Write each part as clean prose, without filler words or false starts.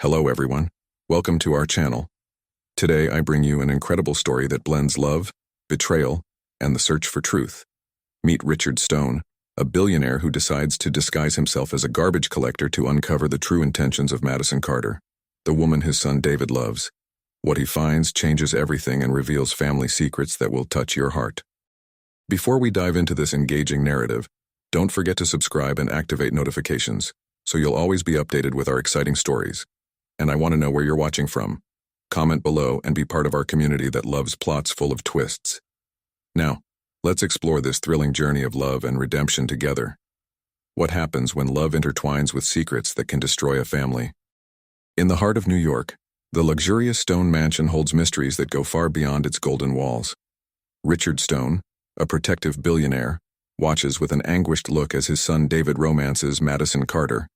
Hello everyone, welcome to our channel. Today I bring you an incredible story that blends love, betrayal, and the search for truth. Meet Richard Stone, a billionaire who decides to disguise himself as a garbage collector to uncover the true intentions of Madison Carter, the woman his son David loves. What he finds changes everything and reveals family secrets that will touch your heart. Before we dive into this engaging narrative, don't forget to subscribe and activate notifications, so you'll always be updated with our exciting stories. And I want to know where you're watching from. Comment below and be part of our community that loves plots full of twists. Now, let's explore this thrilling journey of love and redemption together. What happens when love intertwines with secrets that can destroy a family? In the heart of New York, the luxurious Stone mansion holds mysteries that go far beyond its golden walls. Richard Stone, a protective billionaire, watches with an anguished look as his son David romances Madison Carter,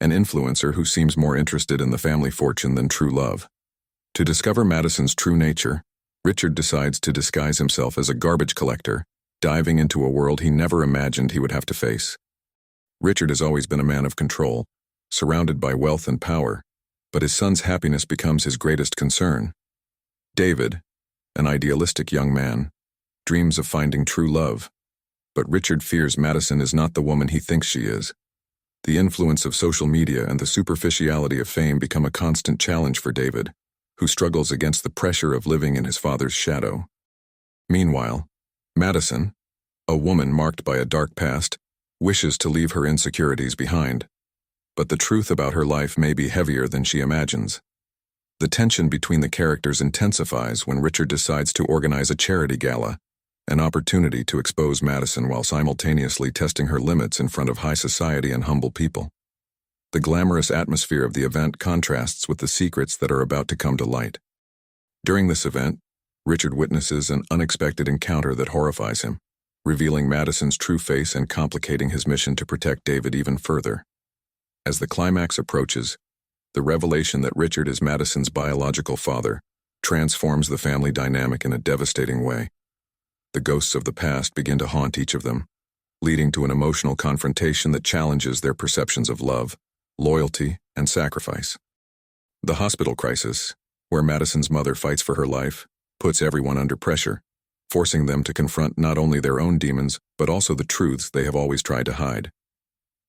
an influencer who seems more interested in the family fortune than true love. To discover Madison's true nature, Richard decides to disguise himself as a garbage collector, diving into a world he never imagined he would have to face. Richard has always been a man of control, surrounded by wealth and power, but his son's happiness becomes his greatest concern. David, an idealistic young man, dreams of finding true love, but Richard fears Madison is not the woman he thinks she is. The influence of social media and the superficiality of fame become a constant challenge for David, who struggles against the pressure of living in his father's shadow. Meanwhile, Madison, a woman marked by a dark past, wishes to leave her insecurities behind. But the truth about her life may be heavier than she imagines. The tension between the characters intensifies when Richard decides to organize a charity gala, an opportunity to expose Madison while simultaneously testing her limits in front of high society and humble people. The glamorous atmosphere of the event contrasts with the secrets that are about to come to light. During this event, Richard witnesses an unexpected encounter that horrifies him, revealing Madison's true face and complicating his mission to protect David even further. As the climax approaches, the revelation that Richard is Madison's biological father transforms the family dynamic in a devastating way. The ghosts of the past begin to haunt each of them, leading to an emotional confrontation that challenges their perceptions of love, loyalty, and sacrifice. The hospital crisis, where Madison's mother fights for her life, puts everyone under pressure, forcing them to confront not only their own demons, but also the truths they have always tried to hide.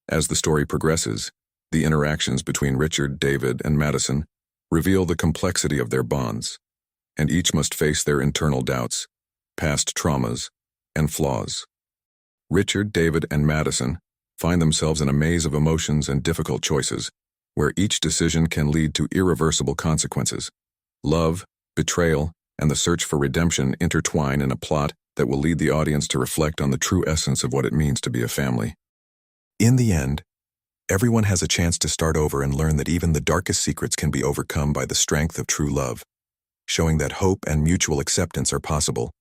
As the story progresses, the interactions between Richard, David, and Madison reveal the complexity of their bonds, and each must face their internal doubts, past traumas, and flaws. Richard, David, and Madison find themselves in a maze of emotions and difficult choices, where each decision can lead to irreversible consequences. Love, betrayal, and the search for redemption intertwine in a plot that will lead the audience to reflect on the true essence of what it means to be a family. In the end, everyone has a chance to start over and learn that even the darkest secrets can be overcome by the strength of true love, showing that hope and mutual acceptance are possible,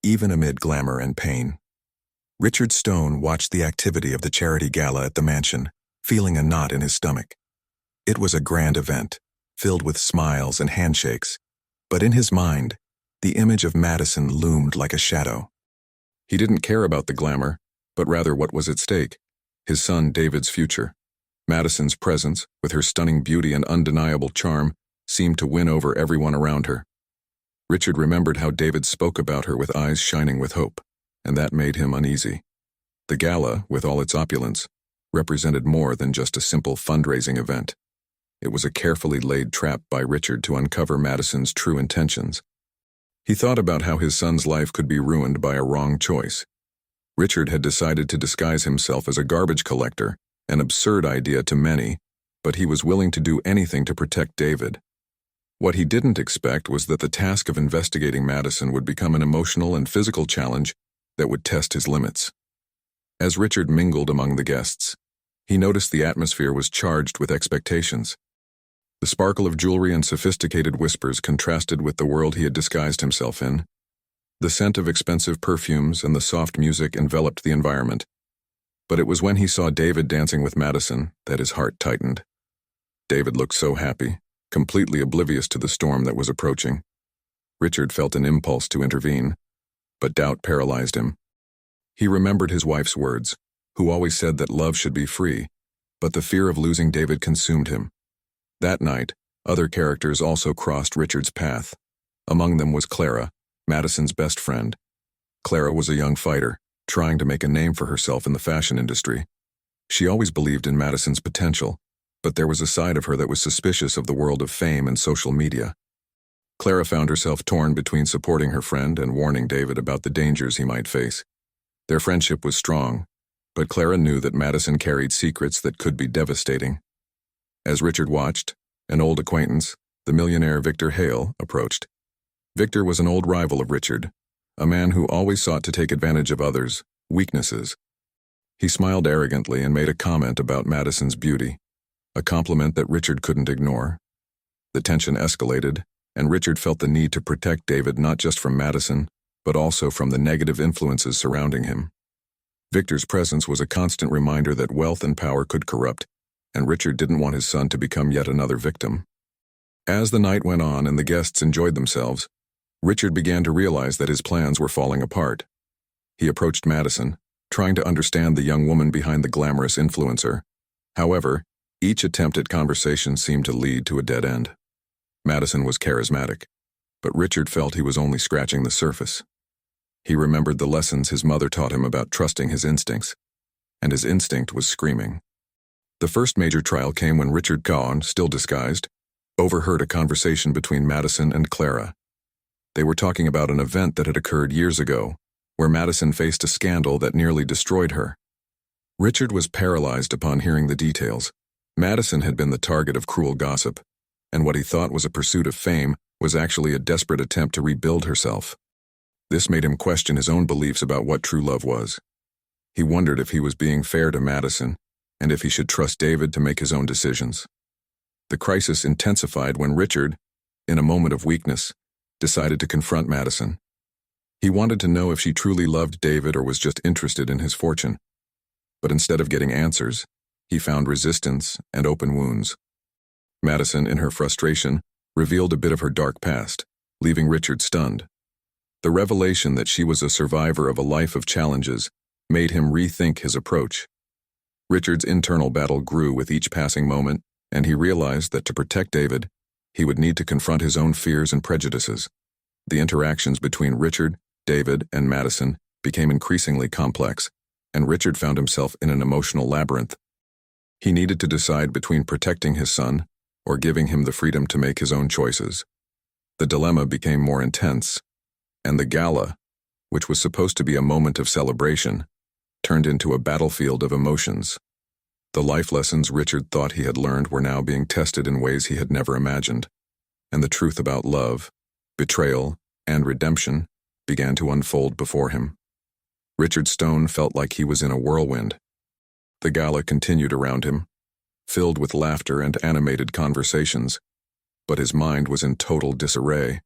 even amid glamour and pain. Richard Stone watched the activity of the charity gala at the mansion, feeling a knot in his stomach. It was a grand event, filled with smiles and handshakes, but in his mind, the image of Madison loomed like a shadow. He didn't care about the glamour, but rather what was at stake: his son David's future. Madison's presence, with her stunning beauty and undeniable charm, seemed to win over everyone around her. Richard remembered how David spoke about her with eyes shining with hope, and that made him uneasy. The gala, with all its opulence, represented more than just a simple fundraising event. It was a carefully laid trap by Richard to uncover Madison's true intentions. He thought about how his son's life could be ruined by a wrong choice. Richard had decided to disguise himself as a garbage collector, an absurd idea to many, but he was willing to do anything to protect David. What he didn't expect was that the task of investigating Madison would become an emotional and physical challenge that would test his limits. As Richard mingled among the guests, he noticed the atmosphere was charged with expectations. The sparkle of jewelry and sophisticated whispers contrasted with the world he had disguised himself in. The scent of expensive perfumes and the soft music enveloped the environment. But it was when he saw David dancing with Madison that his heart tightened. David looked so happy, completely oblivious to the storm that was approaching. Richard felt an impulse to intervene, but doubt paralyzed him. He remembered his wife's words, who always said that love should be free, but the fear of losing David consumed him. That night, Other characters also crossed Richard's path. Among them was Clara, Madison's best friend. Clara was a young fighter, trying to make a name for herself in the fashion industry. She always believed in Madison's potential, but there was a side of her that was suspicious of the world of fame and social media. Clara found herself torn between supporting her friend and warning David about the dangers he might face. Their friendship was strong, but Clara knew that Madison carried secrets that could be devastating. As Richard watched, an old acquaintance, the millionaire Victor Hale, approached. Victor was an old rival of Richard, a man who always sought to take advantage of others' weaknesses. He smiled arrogantly and made a comment about Madison's beauty, a compliment that Richard couldn't ignore. The tension escalated, and Richard felt the need to protect David not just from Madison, but also from the negative influences surrounding him. Victor's presence was a constant reminder that wealth and power could corrupt, and Richard didn't want his son to become yet another victim. As the night went on and the guests enjoyed themselves, Richard began to realize that his plans were falling apart. He approached Madison, trying to understand the young woman behind the glamorous influencer. However, each attempt at conversation seemed to lead to a dead end. Madison was charismatic, but Richard felt he was only scratching the surface. He remembered the lessons his mother taught him about trusting his instincts, and his instinct was screaming. The first major trial came when Richard Gaughan, still disguised, overheard a conversation between Madison and Clara. They were talking about an event that had occurred years ago, where Madison faced a scandal that nearly destroyed her. Richard was paralyzed upon hearing the details. Madison had been the target of cruel gossip, and what he thought was a pursuit of fame was actually a desperate attempt to rebuild herself. This made him question his own beliefs about what true love was. He wondered if he was being fair to Madison, and if he should trust David to make his own decisions. The crisis intensified when Richard, in a moment of weakness, decided to confront Madison. He wanted to know if she truly loved David or was just interested in his fortune. But instead of getting answers, he found resistance and open wounds. Madison, in her frustration, revealed a bit of her dark past, leaving Richard stunned. The revelation that she was a survivor of a life of challenges made him rethink his approach. Richard's internal battle grew with each passing moment, and he realized that to protect David, he would need to confront his own fears and prejudices. The interactions between Richard, David, and Madison became increasingly complex, and Richard found himself in an emotional labyrinth. He needed to decide between protecting his son or giving him the freedom to make his own choices. The dilemma became more intense, and the gala, which was supposed to be a moment of celebration, turned into a battlefield of emotions. The life lessons Richard thought he had learned were now being tested in ways he had never imagined, and the truth about love, betrayal, and redemption began to unfold before him. Richard Stone felt like he was in a whirlwind. The gala continued around him, filled with laughter and animated conversations, but his mind was in total disarray.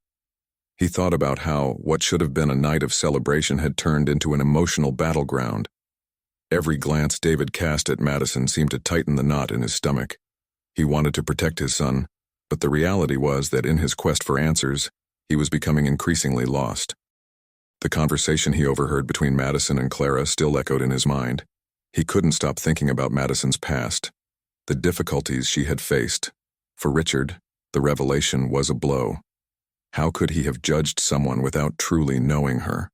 He thought about how what should have been a night of celebration had turned into an emotional battleground. Every glance David cast at Madison seemed to tighten the knot in his stomach. He wanted to protect his son, but the reality was that in his quest for answers, he was becoming increasingly lost. The conversation he overheard between Madison and Clara still echoed in his mind. He couldn't stop thinking about Madison's past, the difficulties she had faced. For Richard, the revelation was a blow. How could he have judged someone without truly knowing her?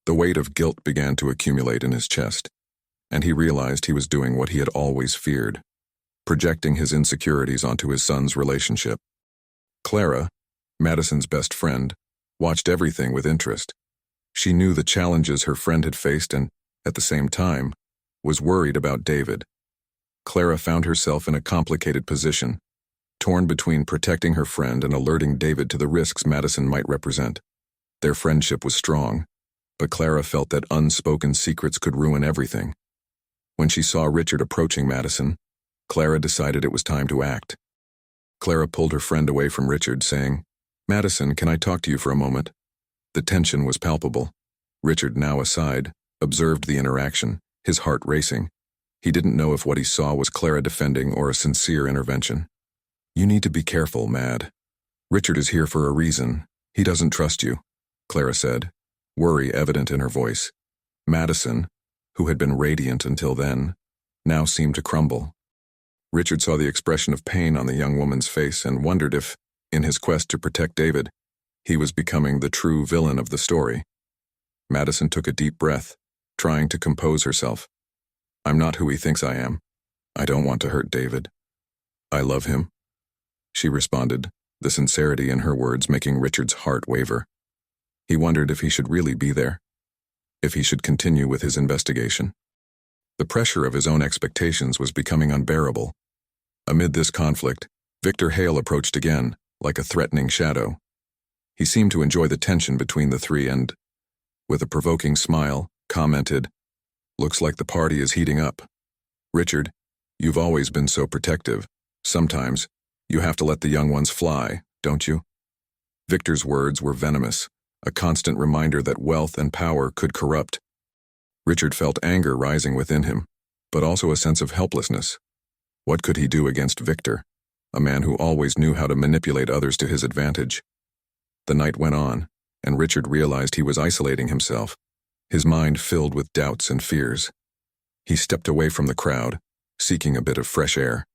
The weight of guilt began to accumulate in his chest, and he realized he was doing what he had always feared, projecting his insecurities onto his son's relationship. Clara, Madison's best friend, watched everything with interest. She knew the challenges her friend had faced and, at the same time, was worried about David. Clara found herself in a complicated position, torn between protecting her friend and alerting David to the risks Madison might represent. Their friendship was strong, but Clara felt that unspoken secrets could ruin everything. When she saw Richard approaching Madison, Clara decided it was time to act. Clara pulled her friend away from Richard, saying, "Madison, can I talk to you for a moment?" The tension was palpable. Richard, now aside, observed the interaction, his heart racing. He didn't know if what he saw was Clara defending or a sincere intervention. "You need to be careful, Mad. Richard is here for a reason. He doesn't trust you," Clara said, worry evident in her voice. Madison, who had been radiant until then, now seemed to crumble. Richard saw the expression of pain on the young woman's face and wondered if, in his quest to protect David, he was becoming the true villain of the story. Madison took a deep breath, trying to compose herself. "I'm not who he thinks I am. I don't want to hurt David. I love him," she responded, the sincerity in her words making Richard's heart waver. He wondered if he should really be there, if he should continue with his investigation. The pressure of his own expectations was becoming unbearable. Amid this conflict, Victor Hale approached again, like a threatening shadow. He seemed to enjoy the tension between the three and, with a provoking smile, commented, "Looks like the party is heating up. Richard, you've always been so protective. Sometimes, you have to let the young ones fly, don't you?" Victor's words were venomous, a constant reminder that wealth and power could corrupt. Richard felt anger rising within him, but also a sense of helplessness. What could he do against Victor, a man who always knew how to manipulate others to his advantage? The night went on, and Richard realized he was isolating himself, his mind filled with doubts and fears. He stepped away from the crowd, seeking a bit of fresh air.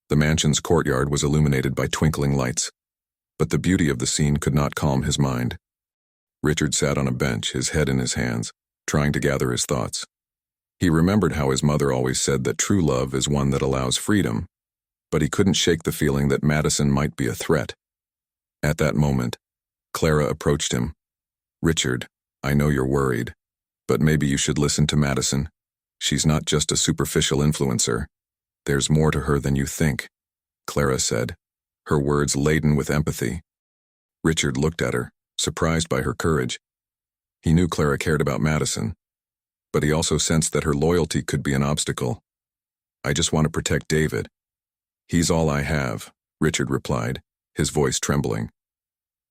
The mansion's courtyard was illuminated by twinkling lights, but the beauty of the scene could not calm his mind. Richard sat on a bench, his head in his hands, trying to gather his thoughts. He remembered how his mother always said that true love is one that allows freedom, but he couldn't shake the feeling that Madison might be a threat. At that moment, Clara approached him. "Richard, I know you're worried, but maybe you should listen to Madison. She's not just a superficial influencer. There's more to her than you think," Clara said, her words laden with empathy. Richard looked at her, surprised by her courage. He knew Clara cared about Madison, but he also sensed that her loyalty could be an obstacle. "I just want to protect David. He's all I have," Richard replied, his voice trembling.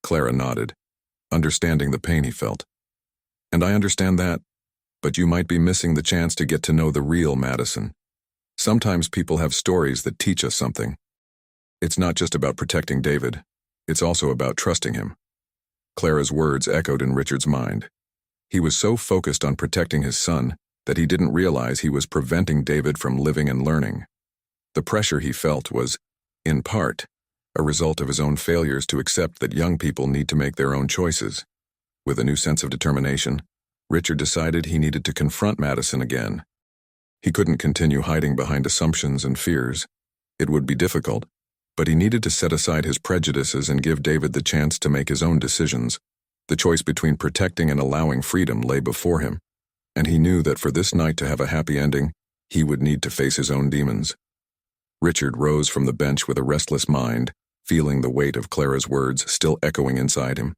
Clara nodded, understanding the pain he felt. "And I understand that, but you might be missing the chance to get to know the real Madison. Sometimes people have stories that teach us something. It's not just about protecting David, it's also about trusting him." Clara's words echoed in Richard's mind. He was so focused on protecting his son that he didn't realize he was preventing David from living and learning. The pressure he felt was, in part, a result of his own failures to accept that young people need to make their own choices. With a new sense of determination, Richard decided he needed to confront Madison again. He couldn't continue hiding behind assumptions and fears. It would be difficult, but he needed to set aside his prejudices and give David the chance to make his own decisions. The choice between protecting and allowing freedom lay before him, and he knew that for this night to have a happy ending, he would need to face his own demons. Richard rose from the bench with a restless mind, feeling the weight of Clara's words still echoing inside him.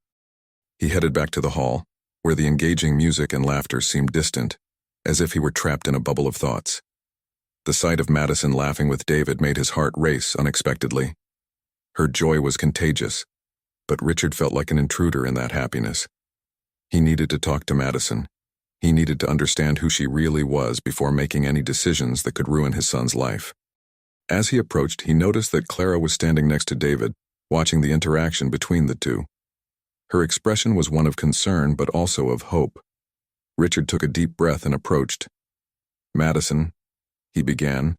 He headed back to the hall, where the engaging music and laughter seemed distant, as if he were trapped in a bubble of thoughts. The sight of Madison laughing with David made his heart race unexpectedly. Her joy was contagious, but Richard felt like an intruder in that happiness. He needed to talk to Madison. He needed to understand who she really was before making any decisions that could ruin his son's life. As he approached, he noticed that Clara was standing next to David, watching the interaction between the two. Her expression was one of concern but also of hope. Richard took a deep breath and approached. "Madison," he began,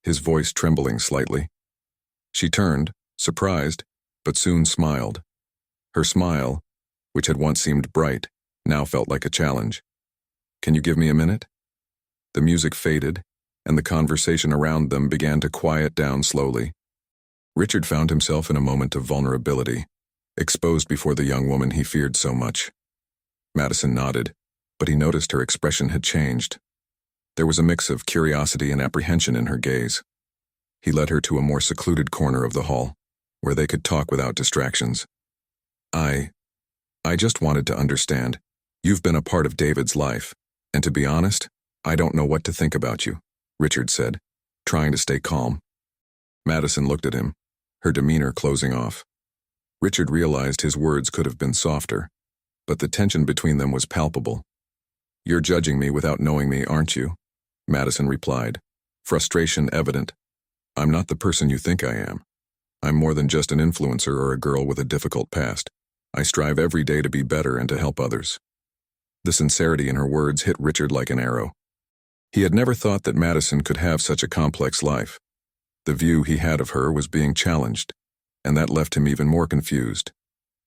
his voice trembling slightly. She turned, surprised, but soon smiled. Her smile, which had once seemed bright, now felt like a challenge. "Can you give me a minute?" The music faded, and the conversation around them began to quiet down slowly. Richard found himself in a moment of vulnerability, exposed before the young woman he feared so much. Madison nodded, but he noticed her expression had changed. There was a mix of curiosity and apprehension in her gaze. He led her to a more secluded corner of the hall, where they could talk without distractions. I just wanted to understand. You've been a part of David's life, and to be honest, I don't know what to think about you," Richard said, trying to stay calm. Madison looked at him, her demeanor closing off. Richard realized his words could have been softer, but the tension between them was palpable. "You're judging me without knowing me, aren't you?" Madison replied, frustration evident. "I'm not the person you think I am. I'm more than just an influencer or a girl with a difficult past. I strive every day to be better and to help others." The sincerity in her words hit Richard like an arrow. He had never thought that Madison could have such a complex life. The view he had of her was being challenged, and that left him even more confused.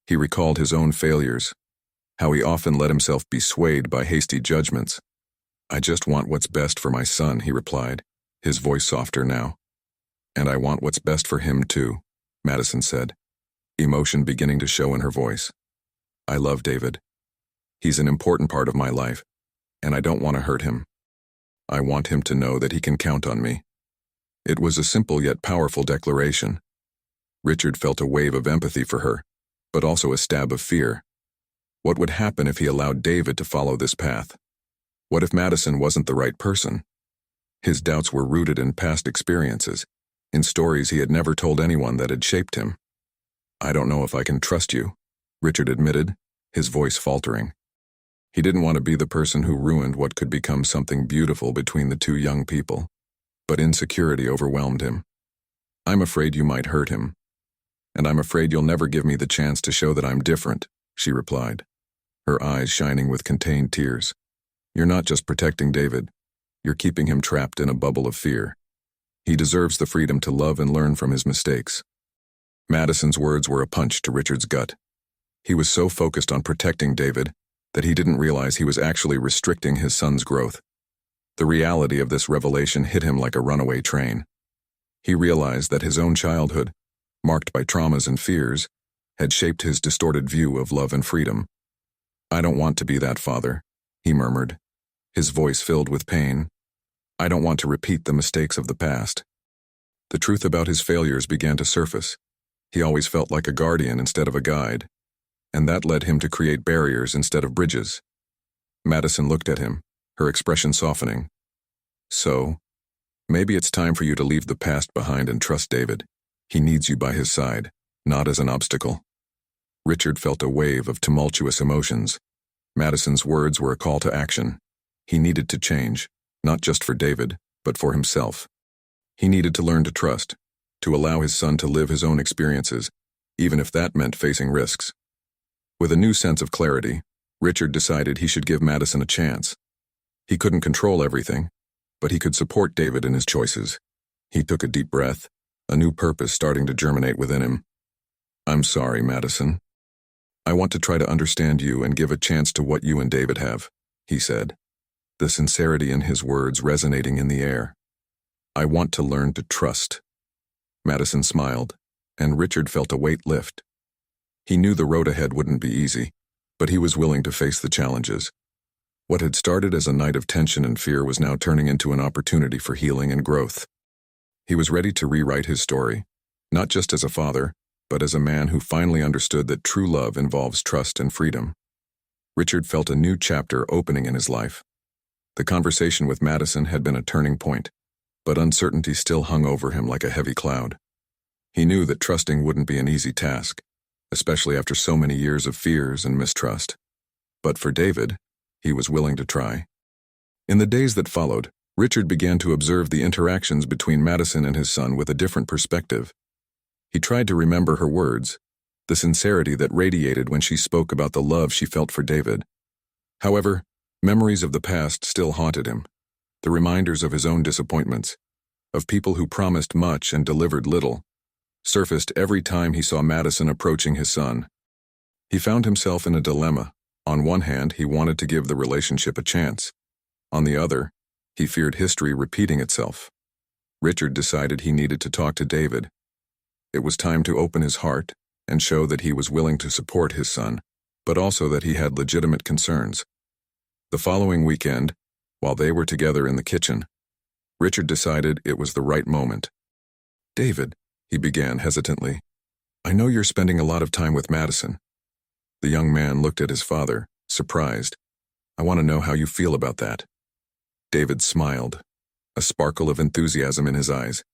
He recalled his own failures, how he often let himself be swayed by hasty judgments. "I just want what's best for my son," he replied, his voice softer now. "And I want what's best for him too," Madison said, emotion beginning to show in her voice. "I love David. He's an important part of my life, and I don't want to hurt him. I want him to know that he can count on me." It was a simple yet powerful declaration. Richard felt a wave of empathy for her, but also a stab of fear. What would happen if he allowed David to follow this path? What if Madison wasn't the right person? His doubts were rooted in past experiences, in stories he had never told anyone that had shaped him. "I don't know if I can trust you," Richard admitted, his voice faltering. He didn't want to be the person who ruined what could become something beautiful between the two young people, but insecurity overwhelmed him. "I'm afraid you might hurt him, and I'm afraid you'll never give me the chance to show that I'm different," she replied, her eyes shining with contained tears. "You're not just protecting David, you're keeping him trapped in a bubble of fear. He deserves the freedom to love and learn from his mistakes." Madison's words were a punch to Richard's gut. He was so focused on protecting David that he didn't realize he was actually restricting his son's growth. The reality of this revelation hit him like a runaway train. He realized that his own childhood, marked by traumas and fears, had shaped his distorted view of love and freedom. "I don't want to be that father," he murmured, his voice filled with pain. "I don't want to repeat the mistakes of the past." The truth about his failures began to surface. He always felt like a guardian instead of a guide, and that led him to create barriers instead of bridges. Madison looked at him, her expression softening. "So, maybe it's time for you to leave the past behind and trust David. He needs you by his side, not as an obstacle." Richard felt a wave of tumultuous emotions. Madison's words were a call to action. He needed to change, not just for David, but for himself. He needed to learn to trust, to allow his son to live his own experiences, even if that meant facing risks. With a new sense of clarity, Richard decided he should give Madison a chance. He couldn't control everything, but he could support David in his choices. He took a deep breath, a new purpose starting to germinate within him. "I'm sorry, Madison. I want to try to understand you and give a chance to what you and David have," he said, the sincerity in his words resonating in the air. "I want to learn to trust." Madison smiled, and Richard felt a weight lift. He knew the road ahead wouldn't be easy, but he was willing to face the challenges. What had started as a night of tension and fear was now turning into an opportunity for healing and growth. He was ready to rewrite his story, not just as a father, but as a man who finally understood that true love involves trust and freedom. Richard felt a new chapter opening in his life. The conversation with Madison had been a turning point, but uncertainty still hung over him like a heavy cloud. He knew that trusting wouldn't be an easy task, especially after so many years of fears and mistrust. But for David, he was willing to try. In the days that followed, Richard began to observe the interactions between Madison and his son with a different perspective. He tried to remember her words, the sincerity that radiated when she spoke about the love she felt for David. However, memories of the past still haunted him, the reminders of his own disappointments, of people who promised much and delivered little, surfaced every time he saw Madison approaching his son. He found himself in a dilemma. On one hand, he wanted to give the relationship a chance. On the other, he feared history repeating itself. Richard decided he needed to talk to David. It was time to open his heart and show that he was willing to support his son, but also that he had legitimate concerns. The following weekend, while they were together in the kitchen, Richard decided it was the right moment. "David," he began hesitantly, "I know you're spending a lot of time with Madison." The young man looked at his father, surprised. "I want to know how you feel about that." David smiled, a sparkle of enthusiasm in his eyes.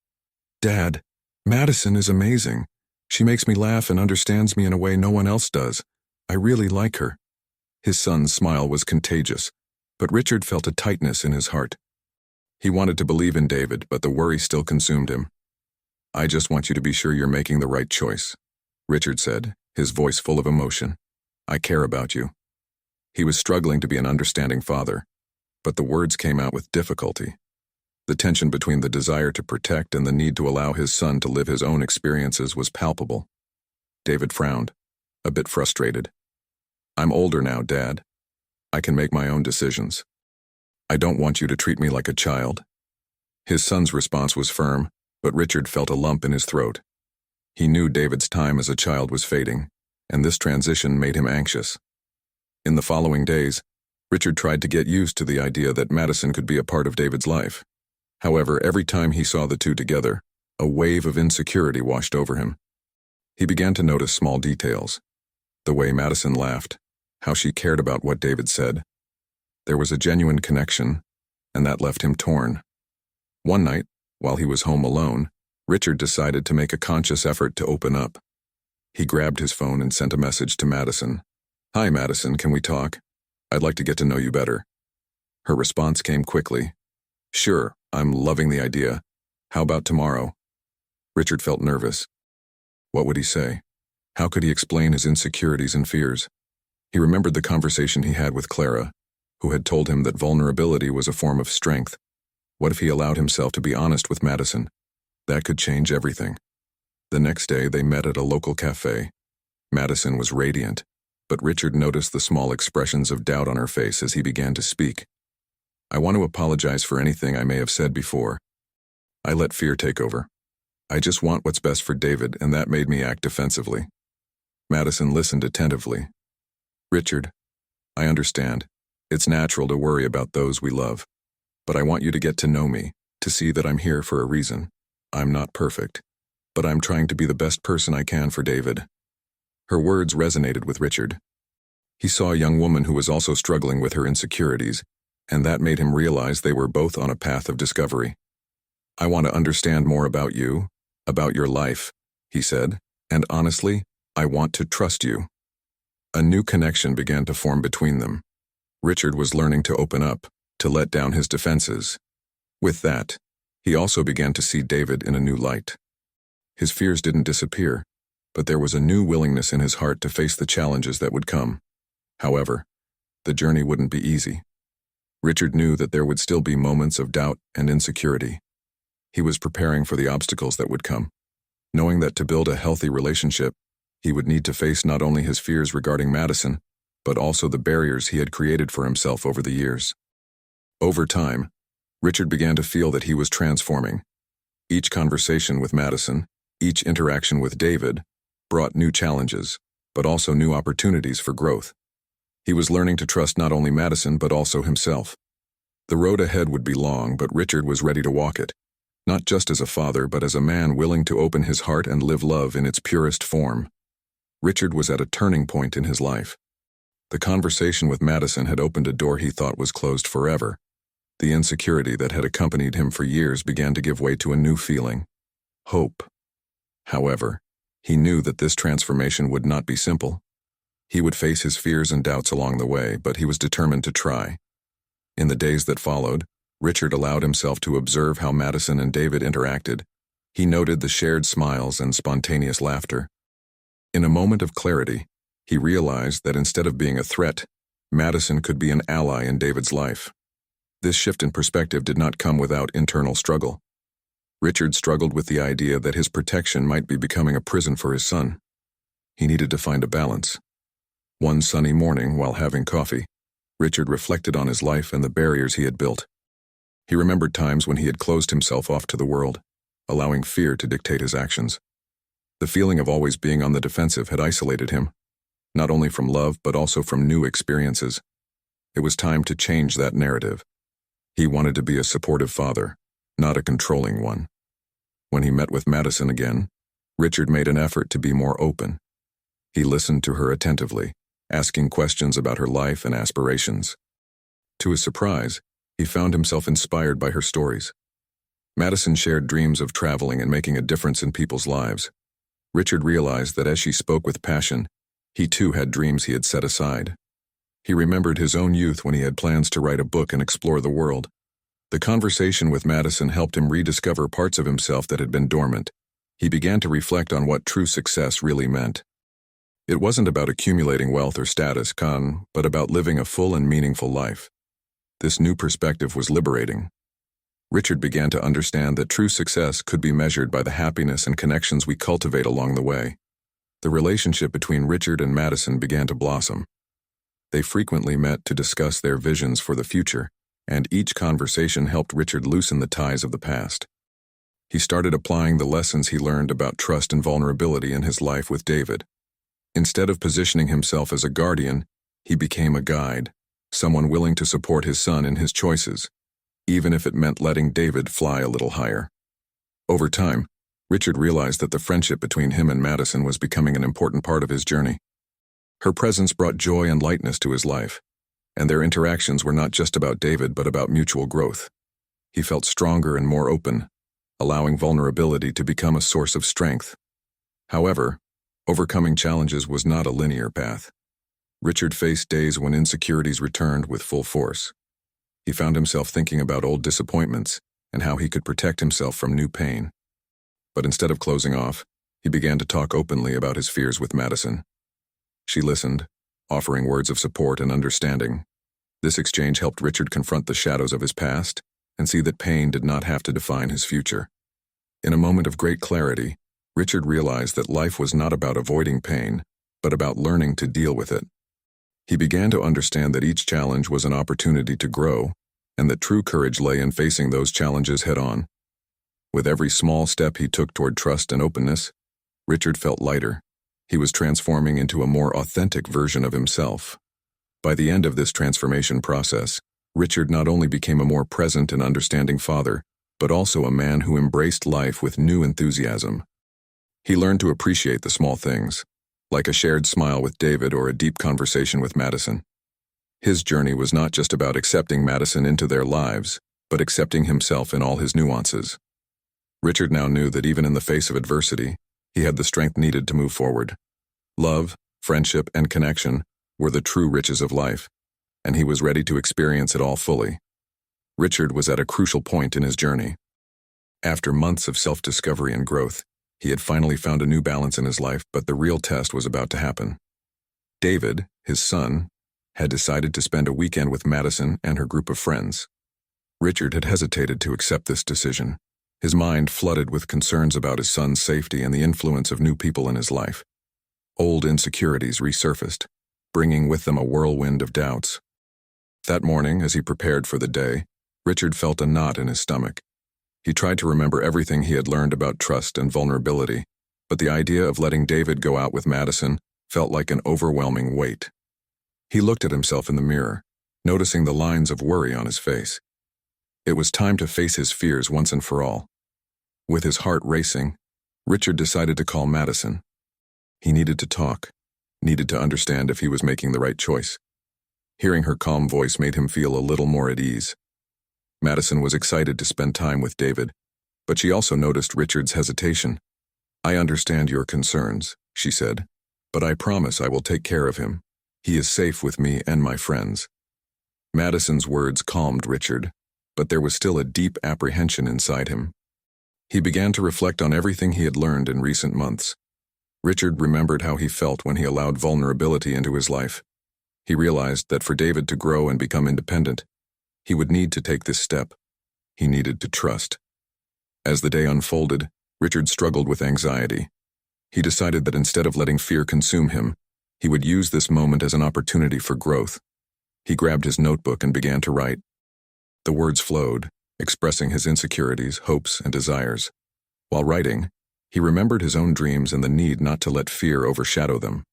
"Dad, Madison is amazing. She makes me laugh and understands me in a way no one else does. I really like her." His son's smile was contagious, but Richard felt a tightness in his heart. He wanted to believe in David, but the worry still consumed him. "I just want you to be sure you're making the right choice," Richard said, his voice full of emotion. "I care about you." He was struggling to be an understanding father, but the words came out with difficulty. The tension between the desire to protect and the need to allow his son to live his own experiences was palpable. David frowned, a bit frustrated. "I'm older now, Dad. I can make my own decisions. I don't want you to treat me like a child." His son's response was firm, but Richard felt a lump in his throat. He knew David's time as a child was fading, and this transition made him anxious. In the following days, Richard tried to get used to the idea that Madison could be a part of David's life. However, every time he saw the two together, a wave of insecurity washed over him. He began to notice small details. The way Madison laughed, how she cared about what David said. There was a genuine connection, and that left him torn. One night, while he was home alone, Richard decided to make a conscious effort to open up. He grabbed his phone and sent a message to Madison. "Hi, Madison, can we talk? I'd like to get to know you better." Her response came quickly. "Sure, I'm loving the idea. How about tomorrow?" Richard felt nervous. What would he say? How could he explain his insecurities and fears? He remembered the conversation he had with Clara, who had told him that vulnerability was a form of strength. What if he allowed himself to be honest with Madison? That could change everything. The next day, they met at a local cafe. Madison was radiant, but Richard noticed the small expressions of doubt on her face as he began to speak. "I want to apologize for anything I may have said before. I let fear take over. I just want what's best for David, and that made me act defensively." Madison listened attentively. "Richard, I understand. It's natural to worry about those we love. But I want you to get to know me, to see that I'm here for a reason. I'm not perfect, but I'm trying to be the best person I can for David." Her words resonated with Richard. He saw a young woman who was also struggling with her insecurities, and that made him realize they were both on a path of discovery. "I want to understand more about you, about your life," he said, "and honestly, I want to trust you." A new connection began to form between them. Richard was learning to open up, to let down his defenses. With that, he also began to see David in a new light. His fears didn't disappear, but there was a new willingness in his heart to face the challenges that would come. However, the journey wouldn't be easy. Richard knew that there would still be moments of doubt and insecurity. He was preparing for the obstacles that would come, knowing that to build a healthy relationship, he would need to face not only his fears regarding Madison, but also the barriers he had created for himself over the years. Over time, Richard began to feel that he was transforming. Each conversation with Madison, each interaction with David, brought new challenges, but also new opportunities for growth. He was learning to trust not only Madison but also himself. The road ahead would be long, but Richard was ready to walk it, not just as a father but as a man willing to open his heart and live love in its purest form. Richard was at a turning point in his life. The conversation with Madison had opened a door he thought was closed forever. The insecurity that had accompanied him for years began to give way to a new feeling: hope. However, he knew that this transformation would not be simple. He would face his fears and doubts along the way, but he was determined to try. In the days that followed, Richard allowed himself to observe how Madison and David interacted. He noted the shared smiles and spontaneous laughter. In a moment of clarity, he realized that instead of being a threat, Madison could be an ally in David's life. This shift in perspective did not come without internal struggle. Richard struggled with the idea that his protection might be becoming a prison for his son. He needed to find a balance. One sunny morning, while having coffee, Richard reflected on his life and the barriers he had built. He remembered times when he had closed himself off to the world, allowing fear to dictate his actions. The feeling of always being on the defensive had isolated him, not only from love but also from new experiences. It was time to change that narrative. He wanted to be a supportive father, not a controlling one. When he met with Madison again, Richard made an effort to be more open. He listened to her attentively, asking questions about her life and aspirations. To his surprise, he found himself inspired by her stories. Madison shared dreams of traveling and making a difference in people's lives. Richard realized that as she spoke with passion, he too had dreams he had set aside. He remembered his own youth when he had plans to write a book and explore the world. The conversation with Madison helped him rediscover parts of himself that had been dormant. He began to reflect on what true success really meant. It wasn't about accumulating wealth or status, but about living a full and meaningful life. This new perspective was liberating. Richard began to understand that true success could be measured by the happiness and connections we cultivate along the way. The relationship between Richard and Madison began to blossom. They frequently met to discuss their visions for the future, and each conversation helped Richard loosen the ties of the past. He started applying the lessons he learned about trust and vulnerability in his life with David. Instead of positioning himself as a guardian, he became a guide, someone willing to support his son in his choices, even if it meant letting David fly a little higher. Over time, Richard realized that the friendship between him and Madison was becoming an important part of his journey. Her presence brought joy and lightness to his life, and their interactions were not just about David but about mutual growth. He felt stronger and more open, allowing vulnerability to become a source of strength. However, overcoming challenges was not a linear path. Richard faced days when insecurities returned with full force. He found himself thinking about old disappointments and how he could protect himself from new pain. But instead of closing off, he began to talk openly about his fears with Madison. She listened, offering words of support and understanding. This exchange helped Richard confront the shadows of his past and see that pain did not have to define his future. In a moment of great clarity, Richard realized that life was not about avoiding pain, but about learning to deal with it. He began to understand that each challenge was an opportunity to grow, and that true courage lay in facing those challenges head-on. With every small step he took toward trust and openness, Richard felt lighter. He was transforming into a more authentic version of himself. By the end of this transformation process, Richard not only became a more present and understanding father, but also a man who embraced life with new enthusiasm. He learned to appreciate the small things, like a shared smile with David or a deep conversation with Madison. His journey was not just about accepting Madison into their lives, but accepting himself in all his nuances. Richard now knew that even in the face of adversity, he had the strength needed to move forward. Love, friendship, and connection were the true riches of life, and he was ready to experience it all fully. Richard was at a crucial point in his journey. After months of self-discovery and growth, he had finally found a new balance in his life, but the real test was about to happen. David, his son, had decided to spend a weekend with Madison and her group of friends. Richard had hesitated to accept this decision, his mind flooded with concerns about his son's safety and the influence of new people in his life. Old insecurities resurfaced, bringing with them a whirlwind of doubts. That morning, as he prepared for the day, Richard felt a knot in his stomach. He tried to remember everything he had learned about trust and vulnerability, but the idea of letting David go out with Madison felt like an overwhelming weight. He looked at himself in the mirror, noticing the lines of worry on his face. It was time to face his fears once and for all. With his heart racing, Richard decided to call Madison. He needed to talk, needed to understand if he was making the right choice. Hearing her calm voice made him feel a little more at ease. Madison was excited to spend time with David, but she also noticed Richard's hesitation. "I understand your concerns," she said, "but I promise I will take care of him. He is safe with me and my friends." Madison's words calmed Richard, but there was still a deep apprehension inside him. He began to reflect on everything he had learned in recent months. Richard remembered how he felt when he allowed vulnerability into his life. He realized that for David to grow and become independent, he would need to take this step. He needed to trust. As the day unfolded, Richard struggled with anxiety. He decided that instead of letting fear consume him, he would use this moment as an opportunity for growth. He grabbed his notebook and began to write. The words flowed, expressing his insecurities, hopes, and desires. While writing, he remembered his own dreams and the need not to let fear overshadow them.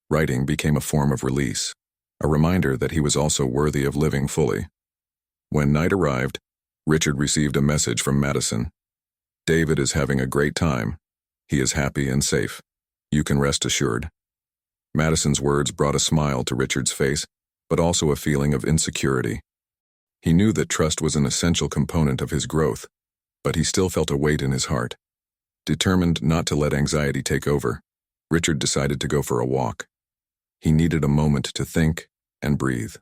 Writing became a form of release, a reminder that he was also worthy of living fully. When night arrived, Richard received a message from Madison. "David is having a great time. He is happy and safe. You can rest assured." Madison's words brought a smile to Richard's face, but also a feeling of insecurity. He knew that trust was an essential component of his growth, but he still felt a weight in his heart. Determined not to let anxiety take over, Richard decided to go for a walk. He needed a moment to think and breathe.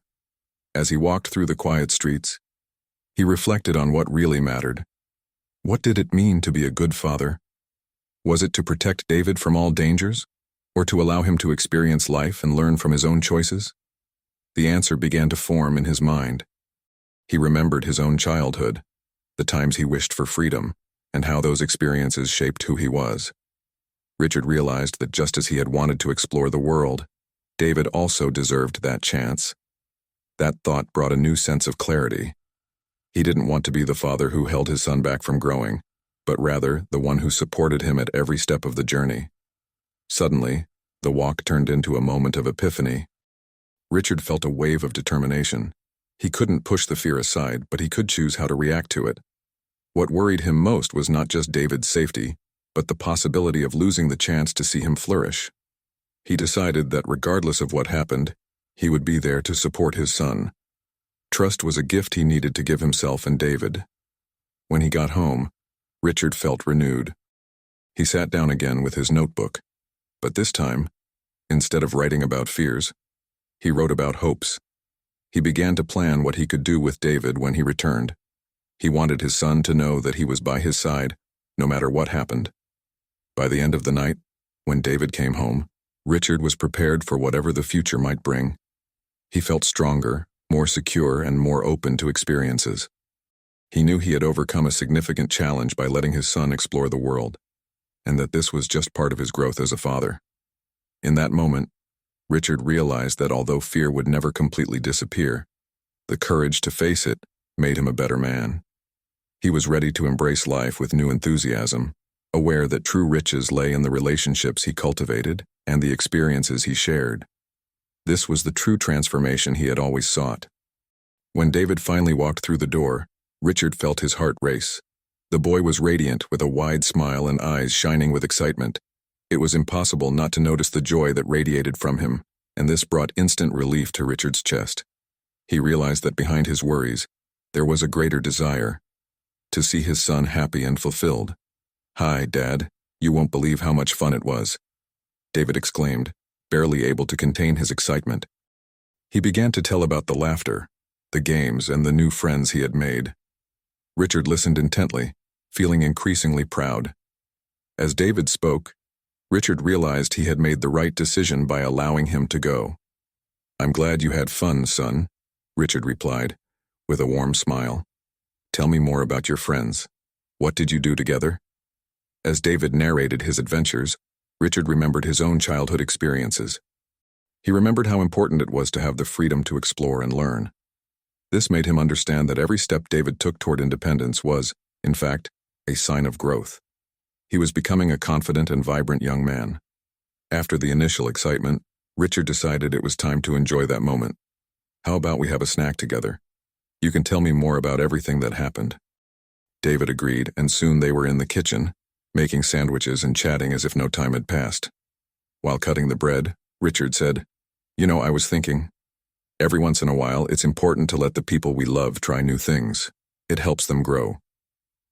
As he walked through the quiet streets, he reflected on what really mattered. What did it mean to be a good father? Was it to protect David from all dangers, or to allow him to experience life and learn from his own choices? The answer began to form in his mind. He remembered his own childhood, the times he wished for freedom, and how those experiences shaped who he was. Richard realized that just as he had wanted to explore the world, David also deserved that chance. That thought brought a new sense of clarity. He didn't want to be the father who held his son back from growing, but rather the one who supported him at every step of the journey. Suddenly, the walk turned into a moment of epiphany. Richard felt a wave of determination. He couldn't push the fear aside, but he could choose how to react to it. What worried him most was not just David's safety, but the possibility of losing the chance to see him flourish. He decided that regardless of what happened, he would be there to support his son. Trust was a gift he needed to give himself and David. When he got home, Richard felt renewed. He sat down again with his notebook, but this time, instead of writing about fears, he wrote about hopes. He began to plan what he could do with David when he returned. He wanted his son to know that he was by his side, no matter what happened. By the end of the night, when David came home, Richard was prepared for whatever the future might bring. He felt stronger, more secure, and more open to experiences. He knew he had overcome a significant challenge by letting his son explore the world, and that this was just part of his growth as a father. In that moment, Richard realized that although fear would never completely disappear, the courage to face it made him a better man. He was ready to embrace life with new enthusiasm, aware that true riches lay in the relationships he cultivated and the experiences he shared. This was the true transformation he had always sought. When David finally walked through the door, Richard felt his heart race. The boy was radiant, with a wide smile and eyes shining with excitement. It was impossible not to notice the joy that radiated from him, and this brought instant relief to Richard's chest. He realized that behind his worries, there was a greater desire: to see his son happy and fulfilled. "Hi, Dad. You won't believe how much fun it was," David exclaimed, barely able to contain his excitement. He began to tell about the laughter, the games, and the new friends he had made. Richard listened intently, feeling increasingly proud. As David spoke, Richard realized he had made the right decision by allowing him to go. "I'm glad you had fun, son," Richard replied, with a warm smile. "Tell me more about your friends. What did you do together?" As David narrated his adventures, Richard remembered his own childhood experiences. He remembered how important it was to have the freedom to explore and learn. This made him understand that every step David took toward independence was, in fact, a sign of growth. He was becoming a confident and vibrant young man. After the initial excitement, Richard decided it was time to enjoy that moment. "How about we have a snack together? You can tell me more about everything that happened." David agreed, and soon they were in the kitchen, making sandwiches and chatting as if no time had passed. While cutting the bread, Richard said, I was thinking, every once in a while it's important to let the people we love try new things. It helps them grow."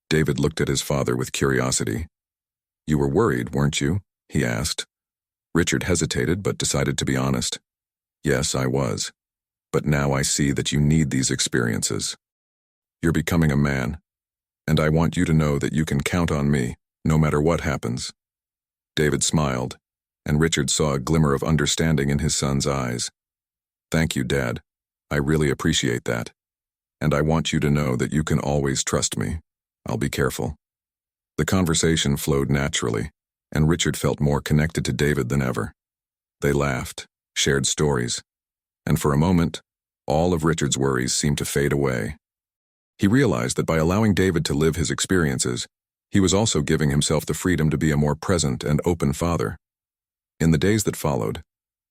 David looked at his father with curiosity. "You were worried, weren't you?" he asked. Richard hesitated but decided to be honest. "Yes, I was. But now I see that you need these experiences. You're becoming a man, and I want you to know that you can count on me, no matter what happens." David smiled, and Richard saw a glimmer of understanding in his son's eyes. "Thank you, Dad. I really appreciate that. And I want you to know that you can always trust me. I'll be careful." The conversation flowed naturally, and Richard felt more connected to David than ever. They laughed, shared stories, and for a moment, all of Richard's worries seemed to fade away. He realized that by allowing David to live his experiences, he was also giving himself the freedom to be a more present and open father. In the days that followed,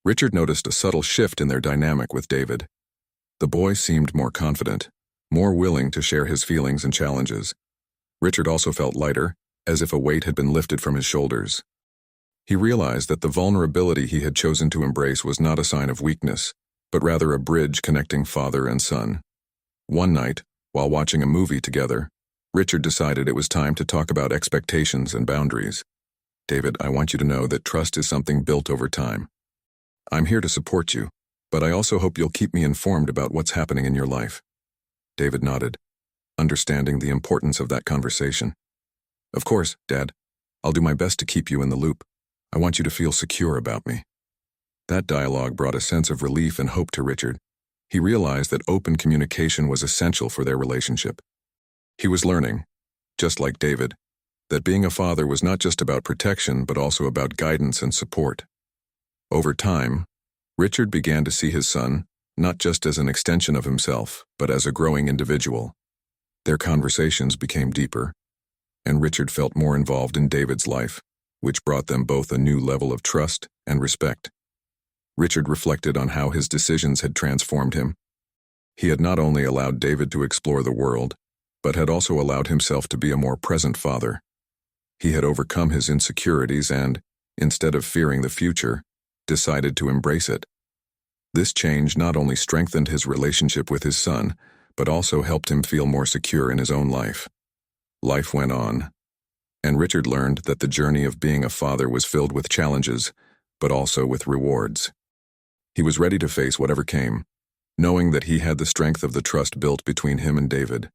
Richard noticed a subtle shift in their dynamic with David. The boy seemed more confident, more willing to share his feelings and challenges. Richard also felt lighter, as if a weight had been lifted from his shoulders. He realized that the vulnerability he had chosen to embrace was not a sign of weakness, but rather a bridge connecting father and son. One night, while watching a movie together, Richard decided it was time to talk about expectations and boundaries. "David, I want you to know that trust is something built over time. I'm here to support you, but I also hope you'll keep me informed about what's happening in your life." David nodded, understanding the importance of that conversation. "Of course, Dad. I'll do my best to keep you in the loop. I want you to feel secure about me." That dialogue brought a sense of relief and hope to Richard. He realized that open communication was essential for their relationship. He was learning, just like David, that being a father was not just about protection but also about guidance and support. Over time, Richard began to see his son not just as an extension of himself, but as a growing individual. Their conversations became deeper, and Richard felt more involved in David's life, which brought them both a new level of trust and respect. Richard reflected on how his decisions had transformed him. He had not only allowed David to explore the world, but had also allowed himself to be a more present father. He had overcome his insecurities and, instead of fearing the future, decided to embrace it. This change not only strengthened his relationship with his son, but also helped him feel more secure in his own life. Life went on, and Richard learned that the journey of being a father was filled with challenges, but also with rewards. He was ready to face whatever came, knowing that he had the strength of the trust built between him and David.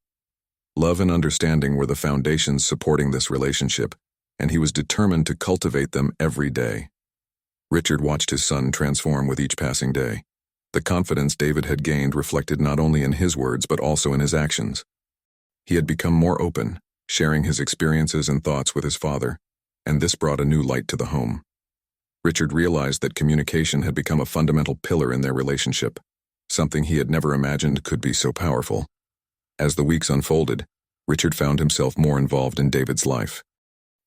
Love and understanding were the foundations supporting this relationship, and he was determined to cultivate them every day. Richard watched his son transform with each passing day. The confidence David had gained reflected not only in his words but also in his actions. He had become more open, sharing his experiences and thoughts with his father, and this brought a new light to the home. Richard realized that communication had become a fundamental pillar in their relationship, something he had never imagined could be so powerful. As the weeks unfolded, Richard found himself more involved in David's life.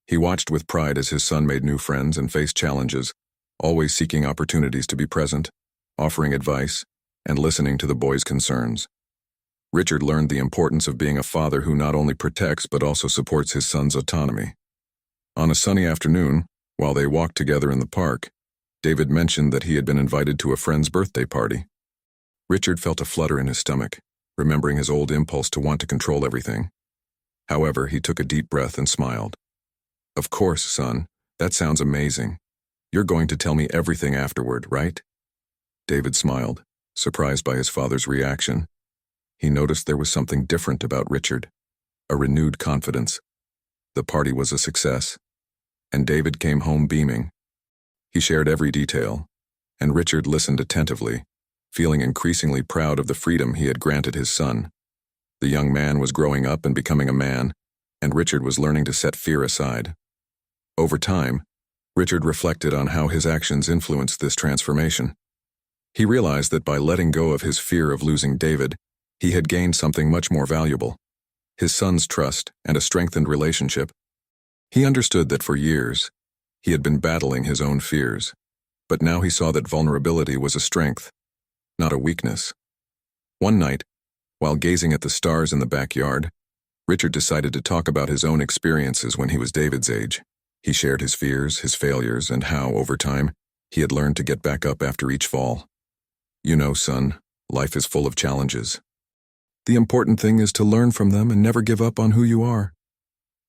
He watched with pride as his son made new friends and faced challenges, always seeking opportunities to be present, offering advice, and listening to the boy's concerns. Richard learned the importance of being a father who not only protects but also supports his son's autonomy. On a sunny afternoon, while they walked together in the park, David mentioned that he had been invited to a friend's birthday party. Richard felt a flutter in his stomach, remembering his old impulse to want to control everything. However, he took a deep breath and smiled. "Of course, son, that sounds amazing. You're going to tell me everything afterward, right?" David smiled, surprised by his father's reaction. He noticed there was something different about Richard, a renewed confidence. The party was a success, and David came home beaming. He shared every detail, and Richard listened attentively, feeling increasingly proud of the freedom he had granted his son. The young man was growing up and becoming a man, and Richard was learning to set fear aside. Over time, Richard reflected on how his actions influenced this transformation. He realized that by letting go of his fear of losing David, he had gained something much more valuable: his son's trust and a strengthened relationship. He understood that for years, he had been battling his own fears, but now he saw that vulnerability was a strength, not a weakness. One night, while gazing at the stars in the backyard, Richard decided to talk about his own experiences when he was David's age. He shared his fears, his failures, and how, over time, he had learned to get back up after each fall. "You know, son, life is full of challenges. The important thing is to learn from them and never give up on who you are."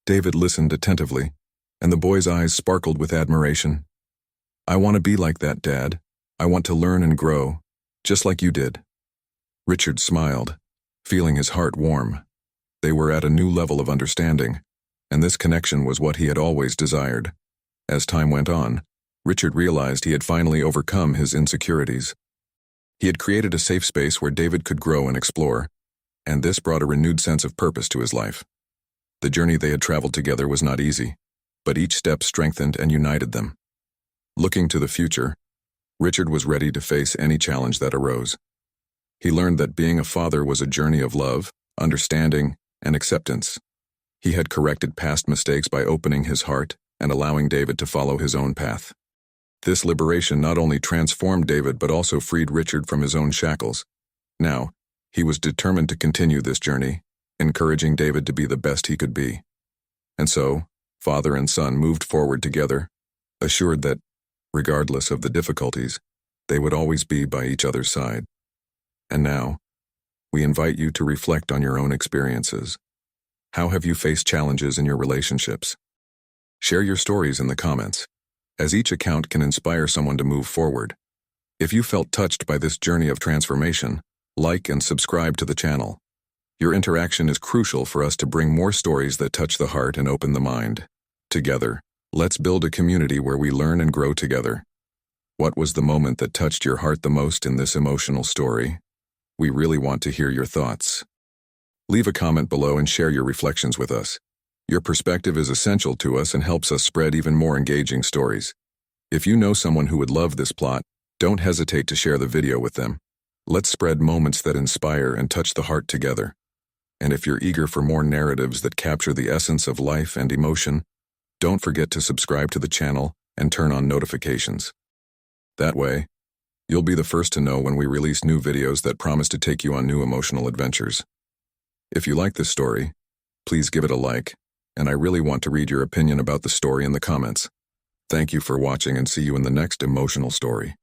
David listened attentively, and the boy's eyes sparkled with admiration. "I want to be like that, Dad. I want to learn and grow, just like you did." Richard smiled, feeling his heart warm. They were at a new level of understanding, and this connection was what he had always desired. As time went on, Richard realized he had finally overcome his insecurities. He had created a safe space where David could grow and explore, and this brought a renewed sense of purpose to his life. The journey they had traveled together was not easy, but each step strengthened and united them. Looking to the future, Richard was ready to face any challenge that arose. He learned that being a father was a journey of love, understanding, and acceptance. He had corrected past mistakes by opening his heart and allowing David to follow his own path. This liberation not only transformed David but also freed Richard from his own shackles. Now, he was determined to continue this journey, encouraging David to be the best he could be. And so, father and son moved forward together, assured that, regardless of the difficulties, they would always be by each other's side. And now, we invite you to reflect on your own experiences. How have you faced challenges in your relationships? Share your stories in the comments, as each account can inspire someone to move forward. If you felt touched by this journey of transformation, like and subscribe to the channel. Your interaction is crucial for us to bring more stories that touch the heart and open the mind. Together, let's build a community where we learn and grow together. What was the moment that touched your heart the most in this emotional story? We really want to hear your thoughts. Leave a comment below and share your reflections with us. Your perspective is essential to us and helps us spread even more engaging stories. If you know someone who would love this plot, don't hesitate to share the video with them. Let's spread moments that inspire and touch the heart together. And if you're eager for more narratives that capture the essence of life and emotion, don't forget to subscribe to the channel and turn on notifications. That way, you'll be the first to know when we release new videos that promise to take you on new emotional adventures. If you like this story, please give it a like, and I really want to read your opinion about the story in the comments. Thank you for watching and see you in the next emotional story.